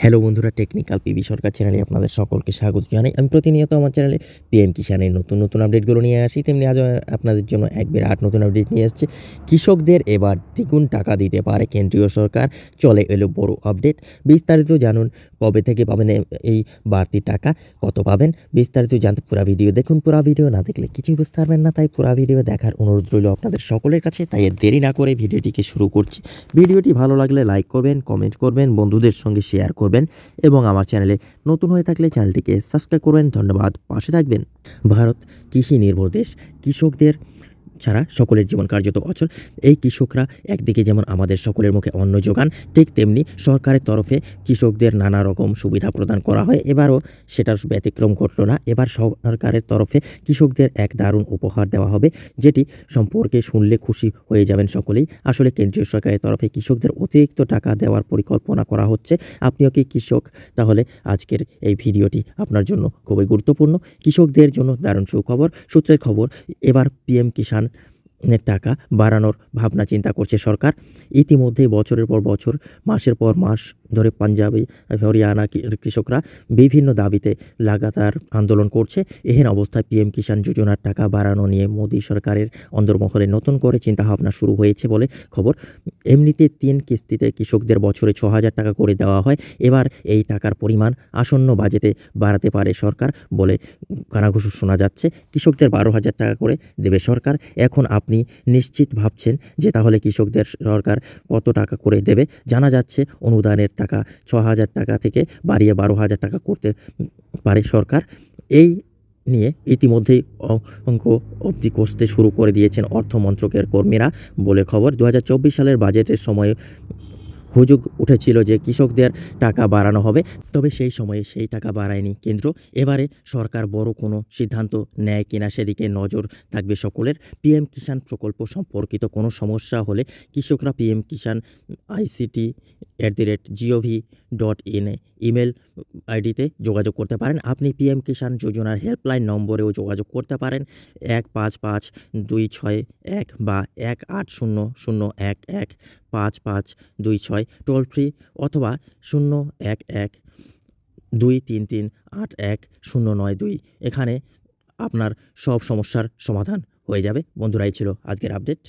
Hello বন্ধুরা, technical PB সরকার চ্যানেলে আপনাদের সকলকে স্বাগত জানাই। আমি প্রতিনিয়ত আমার চ্যানেলে পিএম কিষানের নতুন আপডেটগুলো নিয়ে আসি। তেমনি আজও আপনাদের জন্য এক বিরাট নতুন আপডেট নিয়ে এসেছি। কৃষকদের এবার দ্বিগুণ টাকা দিতে পারে কেন্দ্রীয় সরকার। চলে এলো বড় আপডেট। বিস্তারিত জানুন কবে থেকে পাবেন এই বাড়তি টাকা, কত পাবেন। বিস্তারিত জানতে পুরো ভিডিও দেখুন। পুরো ভিডিও না দেখলে কিছুই বুঝতে পারবেন না, তাই পুরো ভিডিও দেখার অনুরোধ রইল আপনাদের সকলের কাছে। তাই দেরি না করে ভিডিওটিকে শুরু করছি। ভিডিওটি ভালো লাগলে লাইক করবেন, কমেন্ট করবেন, বন্ধুদের সঙ্গে শেয়ার করবেন এবং আমার চ্যানেলে নতুন হয়ে থাকলে চ্যানেলটিকে সাবস্ক্রাইব করবেন। ধন্যবাদ, পাশে থাকবেন। ভারত কৃষি নির্ভর দেশ। কৃষকদের ছাড়া সকলের জীবন কার্যত অচল। এই কৃষকরা একদিকে যেমন আমাদের সকলের মুখে অন্ন যোগান, ঠিক তেমনি সরকারের তরফে কৃষকদের নানা রকম সুবিধা প্রদান করা হয়। এবারও সেটার ব্যতিক্রম ঘটল না। এবার সরকারের তরফে কৃষকদের এক দারুণ উপহার দেওয়া হবে, যেটি সম্পর্কে শুনলে খুশি হয়ে যাবেন সকলেই। আসলে কেন্দ্রীয় সরকারের তরফে কৃষকদের অতিরিক্ত টাকা দেওয়ার পরিকল্পনা করা হচ্ছে। আপনিও কি কৃষক? তাহলে আজকের এই ভিডিওটি আপনার জন্য খুবই গুরুত্বপূর্ণ। কৃষকদের জন্য দারুণ সুখবর। সূত্রের খবর, এবার পিএম কিষাণ টাকা বাড়ানোর ভাবনা চিন্তা করছে সরকার। ইতিমধ্যেই বছরের পর বছর, মাসের পর মাস ধরে পাঞ্জাবি, হরিয়ানা কৃষকরা বিভিন্ন দাবিতে লাগাতার আন্দোলন করছে। এহেন অবস্থায় পিএম কিষাণ যোজনার টাকা বাড়ানো নিয়ে মোদী সরকারের অন্দরমহলে নতুন করে চিন্তাভাবনা শুরু হয়েছে বলে খবর। এমনিতে 3 কিস্তিতে কৃষকদের বছরে 6,000 টাকা করে দেওয়া হয়। এবার এই টাকার পরিমাণ আসন্ন বাজেটে বাড়াতে পারে সরকার বলে কানাঘুষো শোনা যাচ্ছে। কৃষকদের 12,000 টাকা করে দেবে সরকার। এখন আপনি নিশ্চিত ভাবছেন যে তাহলে কৃষকদের সরকার কত টাকা করে দেবে। জানা যাচ্ছে অনুদানের টাকা 6,000 টাকা থেকে বাড়িয়ে 12,000 টাকা করতে পারে সরকার। এই নিয়ে ইতিমধ্যেই অঙ্ক অবধি কষতে শুরু করে দিয়েছেন অর্থ মন্ত্রকের কর্মীরা বলে খবর। 2024 সালের বাজেটের সময় হুজুগ উঠেছিল যে কৃষকদের টাকা বাড়ানো হবে, তবে সেই সময়ে সেই টাকা বাড়ায়নি কেন্দ্র। এবারে সরকার বড় কোনো সিদ্ধান্ত নেয় কিনা সেদিকে নজর থাকবে সকলের। পিএম কিষাণ প্রকল্প সম্পর্কিত কোনো সমস্যা হলে কৃষকরা পিএম কিষাণ ICT@gov.in ইমেল আইডিতে যোগাযোগ করতে পারেন। আপনি পিএম কিষাণ যোজনার হেল্পলাইন নম্বরেও যোগাযোগ করতে পারেন। 155-261 বা 18001155226 টোল ফ্রি, অথবা 011-233-81092। এখানে আপনার সব সমস্যার সমাধান হয়ে যাবে। বন্ধুরা, এই ছিল আজকের আপডেট।